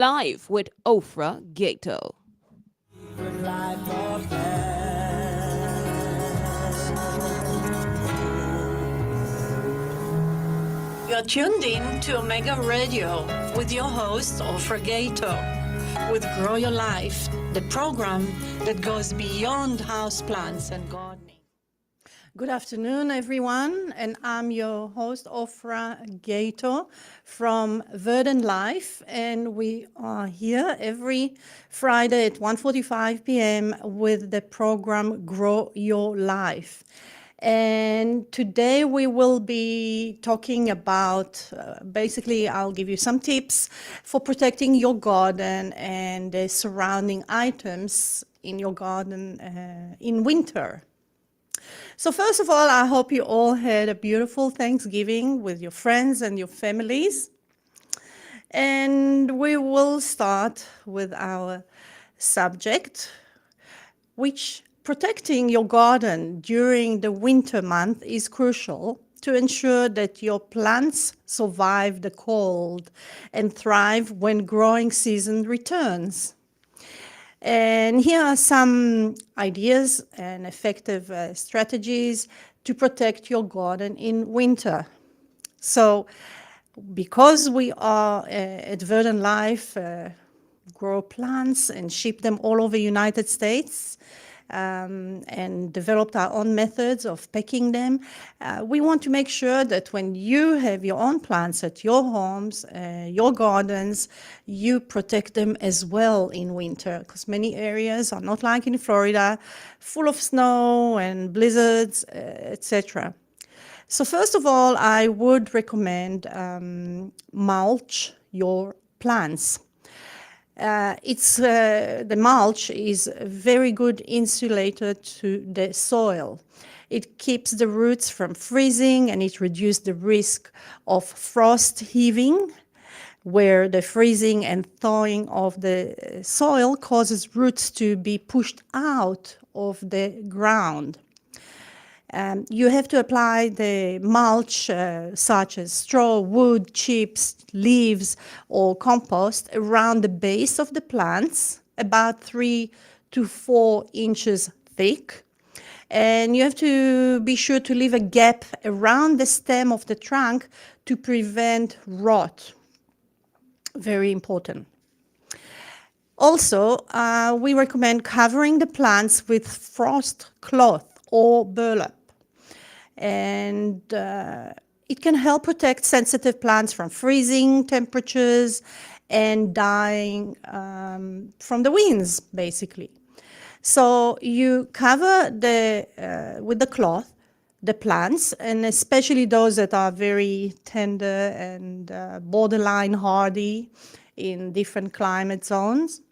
Live with Ofra, Gaito. You're tuned in to Omega Radio with your host, Ofra Gaito, with Grow Your Life, the program that goes beyond houseplants and gardening. Good afternoon, everyone, and I'm your host, Ofra Gaito from Graden Lyfe, and we are here every Friday at 1:45 p.m. with the program Grow Your Life. And today we will be talking about, basically, I'll give you some tips for protecting your garden and the surrounding items in your garden in winter. So first of all, I hope you all had a beautiful Thanksgiving with your friends and your families. And we will start with our subject, which protecting your garden during the winter month is crucial to ensure that your plants survive the cold and thrive when growing season returns. And here are some ideas and effective strategies to protect your garden in winter. So, because we are at Verdant Life, grow plants and ship them all over the United States, and developed our own methods of packing them. We want to make sure that when you have your own plants at your homes, your gardens, you protect them as well in winter, because many areas are not like in Florida, full of snow and blizzards, etc. So first of all, I would recommend mulch your plants. The mulch is a very good insulator to the soil. It keeps the roots from freezing and it reduces the risk of frost heaving, where the freezing and thawing of the soil causes roots to be pushed out of the ground. You have to apply the mulch, such as straw, wood, chips, leaves, or compost around the base of the plants, about 3 to 4 inches thick. And you have to be sure to leave a gap around the stem of the trunk to prevent rot. Very important. Also, we recommend covering the plants with frost cloth or burlap. And it can help protect sensitive plants from freezing temperatures and dying from the winds, basically. So you cover with the cloth the plants, and especially those that are very tender and borderline hardy in different climate zones,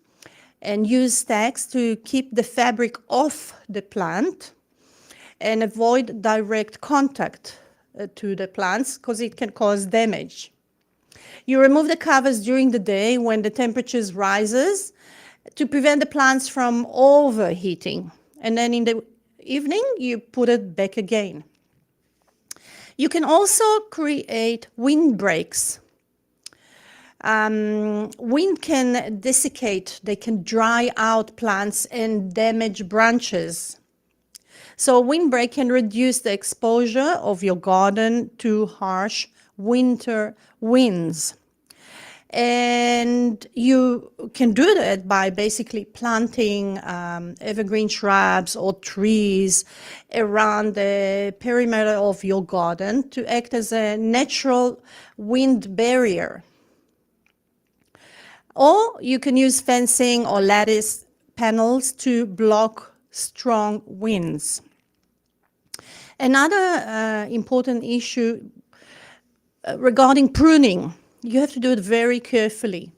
and use stacks to keep the fabric off the plant and avoid direct contact to the plants because it can cause damage. You remove the covers during the day when the temperatures rises to prevent the plants from overheating. And then in the evening, you put it back again. You can also create windbreaks. Wind can desiccate, they can dry out plants and damage branches. So a windbreak can reduce the exposure of your garden to harsh winter winds. And you can do that by basically planting evergreen shrubs or trees around the perimeter of your garden to act as a natural wind barrier. Or you can use fencing or lattice panels to block strong winds. Another important issue regarding pruning, you have to do it very carefully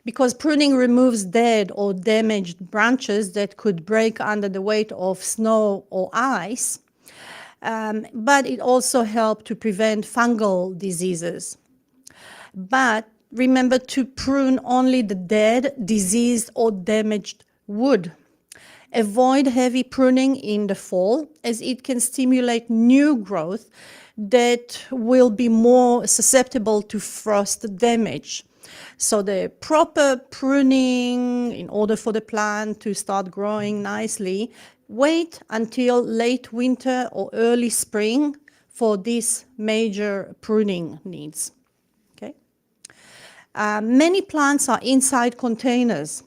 because pruning removes dead or damaged branches that could break under the weight of snow or ice, but it also helps to prevent fungal diseases. But remember to prune only the dead, diseased, or damaged wood. Avoid heavy pruning in the fall, as it can stimulate new growth that will be more susceptible to frost damage. So the proper pruning in order for the plant to start growing nicely, wait until late winter or early spring for these major pruning needs. Okay. Many plants are inside containers,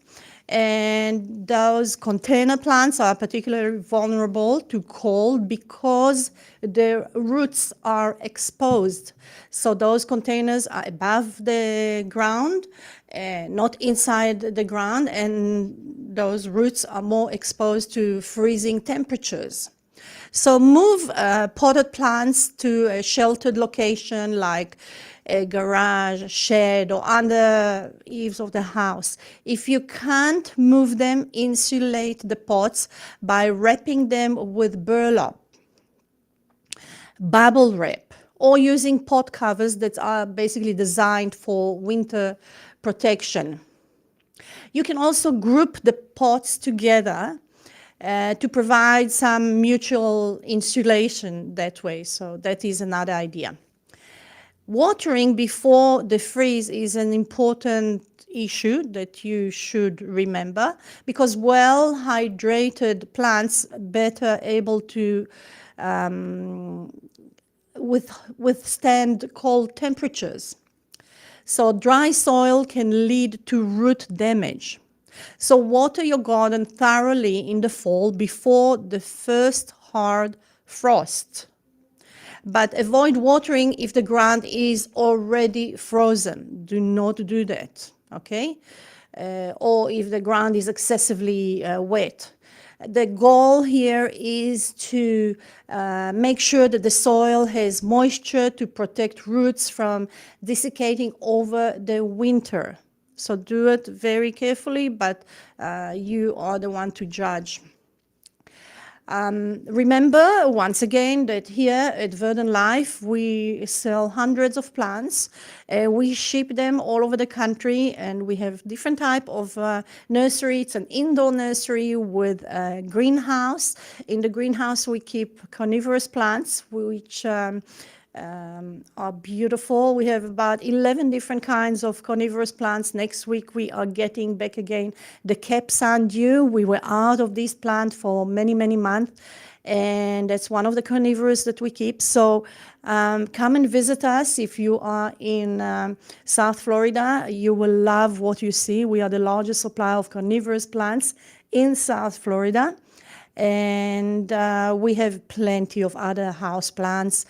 and those container plants are particularly vulnerable to cold because their roots are exposed. So those containers are above the ground, not inside the ground, and those roots are more exposed to freezing temperatures. So move potted plants to a sheltered location like a garage, shed, or under eaves of the house. If you can't move them, insulate the pots by wrapping them with burlap, bubble wrap, or using pot covers that are basically designed for winter protection. You can also group the pots together to provide some mutual insulation that way. So that is another idea. Watering before the freeze is an important issue that you should remember, because well-hydrated plants better able to withstand cold temperatures. So dry soil can lead to root damage. So water your garden thoroughly in the fall before the first hard frost. But avoid watering if the ground is already frozen. Do not do that, okay? Or if the ground is excessively wet. The goal here is to make sure that the soil has moisture to protect roots from desiccating over the winter. So do it very carefully, but you are the one to judge. Remember, once again, that here at Verdant Lyfe, we sell hundreds of plants. We ship them all over the country, and we have different type of nursery. It's an indoor nursery with a greenhouse. In the greenhouse, we keep carnivorous plants, which are beautiful. We have about 11 different kinds of carnivorous plants. Next week, we are getting back again the Cape Sundew. We were out of this plant for many, many months, and that's one of the carnivorous that we keep. So come and visit us if you are in South Florida. You will love what you see. We are the largest supplier of carnivorous plants in South Florida. And we have plenty of other house plants,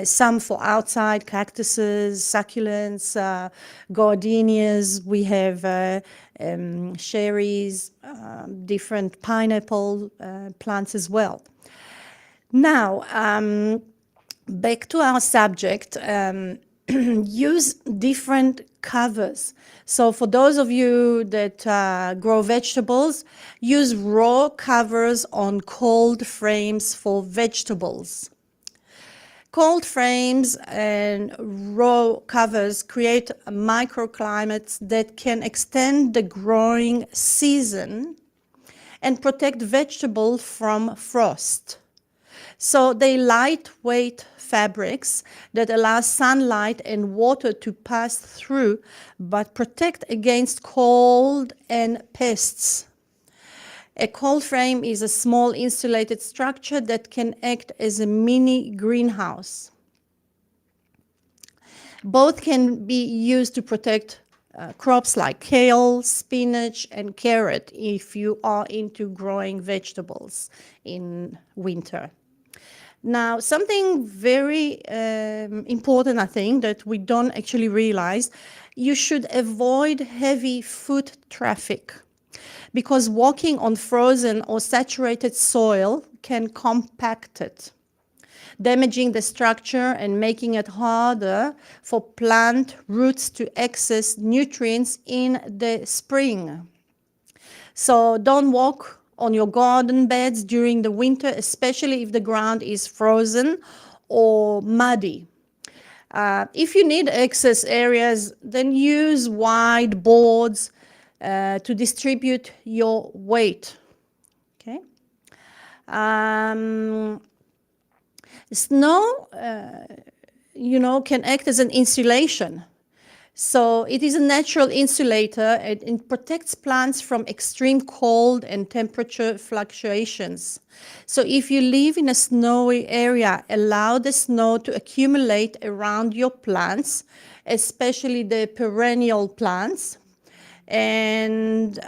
some for outside, cactuses, succulents, gardenias. We have cherries, different pineapple plants as well. Now, back to our subject, use different covers. So for those of you that grow vegetables, use raw covers on cold frames for vegetables. Cold frames and raw covers create microclimates that can extend the growing season and protect vegetables from frost. So they lightweight fabrics that allow sunlight and water to pass through, but protect against cold and pests. A cold frame is a small insulated structure that can act as a mini greenhouse. Both can be used to protect crops like kale, spinach, and carrot if you are into growing vegetables in winter. Now, something very important, I think, that we don't actually realize, you should avoid heavy foot traffic, because walking on frozen or saturated soil can compact it, damaging the structure and making it harder for plant roots to access nutrients in the spring. So don't walk on your garden beds during the winter, especially if the ground is frozen or muddy. If you need access areas, then use wide boards to distribute your weight. Okay. Snow, can act as an insulation. So it is a natural insulator and it protects plants from extreme cold and temperature fluctuations. So if you live in a snowy area, allow the snow to accumulate around your plants, especially the perennial plants, and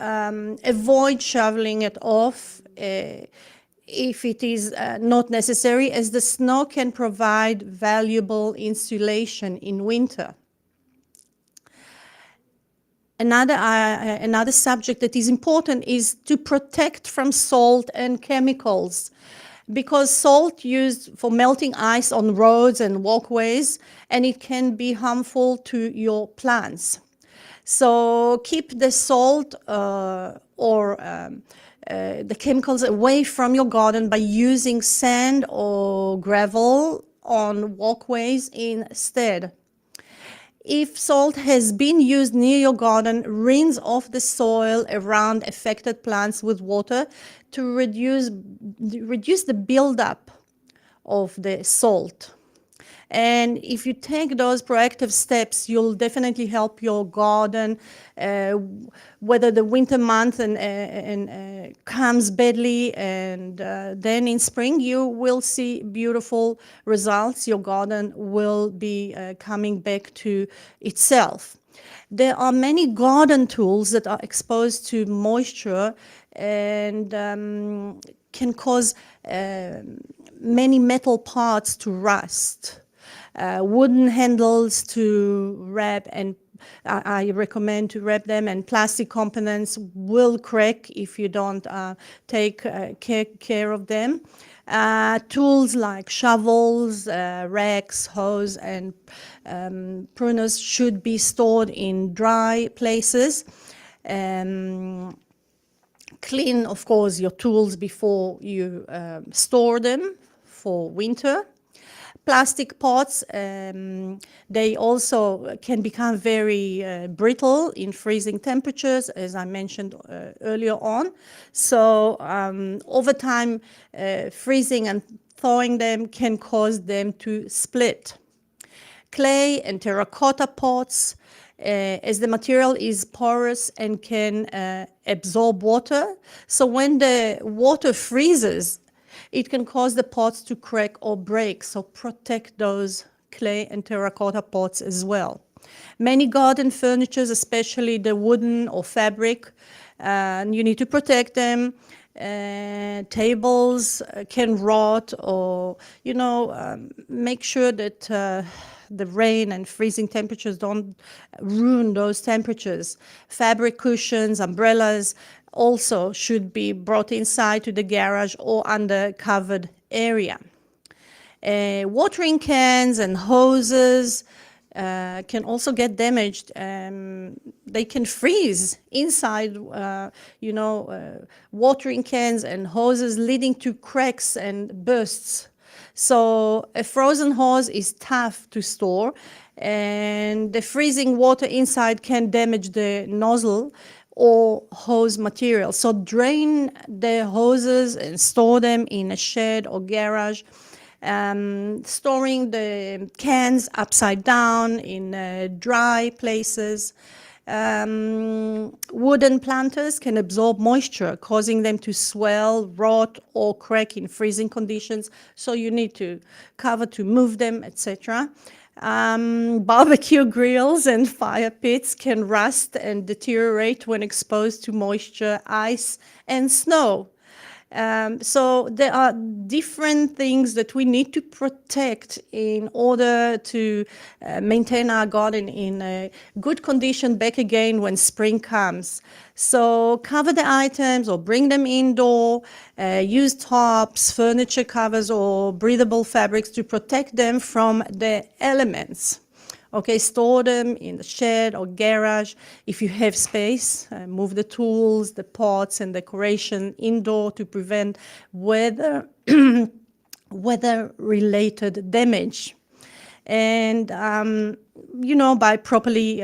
avoid shoveling it off if it is not necessary, as the snow can provide valuable insulation in winter. Another subject that is important is to protect from salt and chemicals, because salt used for melting ice on roads and walkways, and it can be harmful to your plants. So keep the salt or the chemicals away from your garden by using sand or gravel on walkways instead. If salt has been used near your garden, rinse off the soil around affected plants with water to reduce the buildup of the salt. And if you take those proactive steps, you'll definitely help your garden, whether the winter month comes badly, and then in spring you will see beautiful results. Your garden will be coming back to itself. There are many garden tools that are exposed to moisture and can cause many metal parts to rust. Wooden handles to wrap, and I recommend to wrap them, and plastic components will crack if you don't take care of them. Tools like shovels, racks, hose, and pruners should be stored in dry places. Clean, of course, your tools before you store them for winter. Plastic pots, they also can become very brittle in freezing temperatures, as I mentioned earlier on. So over time, freezing and thawing them can cause them to split. Clay and terracotta pots, as the material is porous and can absorb water. So when the water freezes, it can cause the pots to crack or break, so protect those clay and terracotta pots as well. Many garden furnitures, especially the wooden or fabric, you need to protect them. Tables can rot, or, make sure that the rain and freezing temperatures don't ruin those temperatures. Fabric cushions, umbrellas, also should be brought inside to the garage or under covered area. Watering cans and hoses can also get damaged. They can freeze inside, watering cans and hoses, leading to cracks and bursts. So a frozen hose is tough to store, and the freezing water inside can damage the nozzle or hose material. So drain the hoses and store them in a shed or garage. Storing the cans upside down in dry places. Wooden planters can absorb moisture, causing them to swell, rot, or crack in freezing conditions. So you need to cover to move them, etc. Barbecue grills and fire pits can rust and deteriorate when exposed to moisture, ice, and snow. So there are different things that we need to protect in order to maintain our garden in a good condition back again when spring comes. So cover the items or bring them indoor, use tops, furniture covers, or breathable fabrics to protect them from the elements. Okay, store them in the shed or garage. If you have space, move the tools, the pots, and decoration indoor to prevent weather-related damage. And, by properly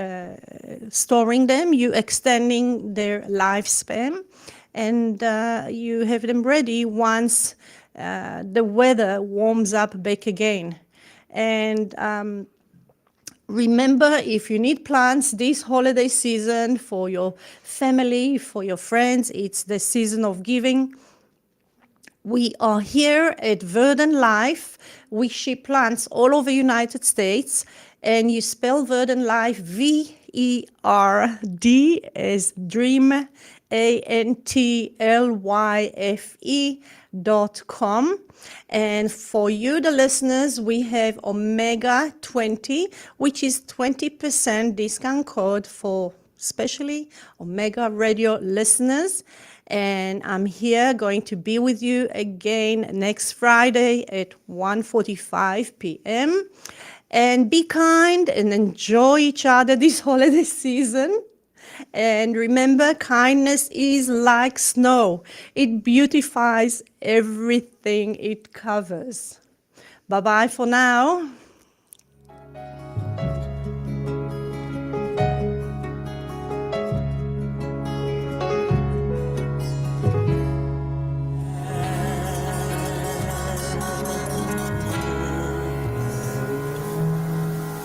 storing them, you're extending their lifespan, and you have them ready once the weather warms up back again. And Remember, if you need plants this holiday season for your family, for your friends, it's the season of giving. We are here at Verdant Life. We ship plants all over the United States, and you spell Verdant Life VERD as dream, ANTLYFE.com. And for you, the listeners, we have Omega 20, which is 20% discount code for especially Omega Radio listeners. And I'm here going to be with you again next Friday at 1:45 p.m. And be kind and enjoy each other this holiday season. And remember, kindness is like snow. It beautifies everything it covers. Bye-bye for now.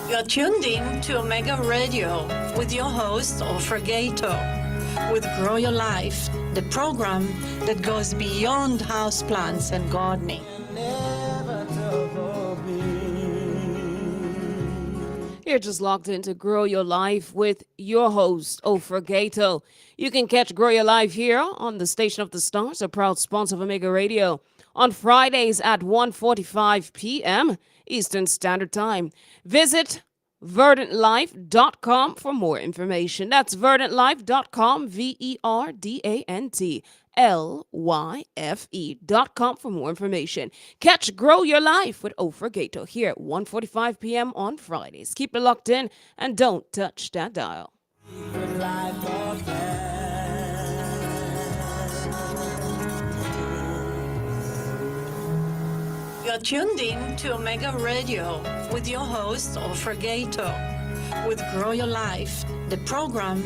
You're tuned in to Omega Radio with your host, Ofra Gaito, with Grow Your Life, the program that goes beyond houseplants and gardening. You're just locked into Grow Your Life with your host, Ofra Gaito. You can catch Grow Your Life here on the Station of the Stars, a proud sponsor of Omega Radio, on Fridays at 1:45 p.m. Eastern Standard Time. Visit verdantlife.com for more information. That's verdantlife.com, VERDANTLYFE.com for more information. Catch Grow Your Life with Ofra Gaito here at 1:45 p.m. on Fridays. Keep it locked in and don't touch that dial. You're tuned in to Omega Radio with your host, Ofra Gaito, with Grow Your Life, the program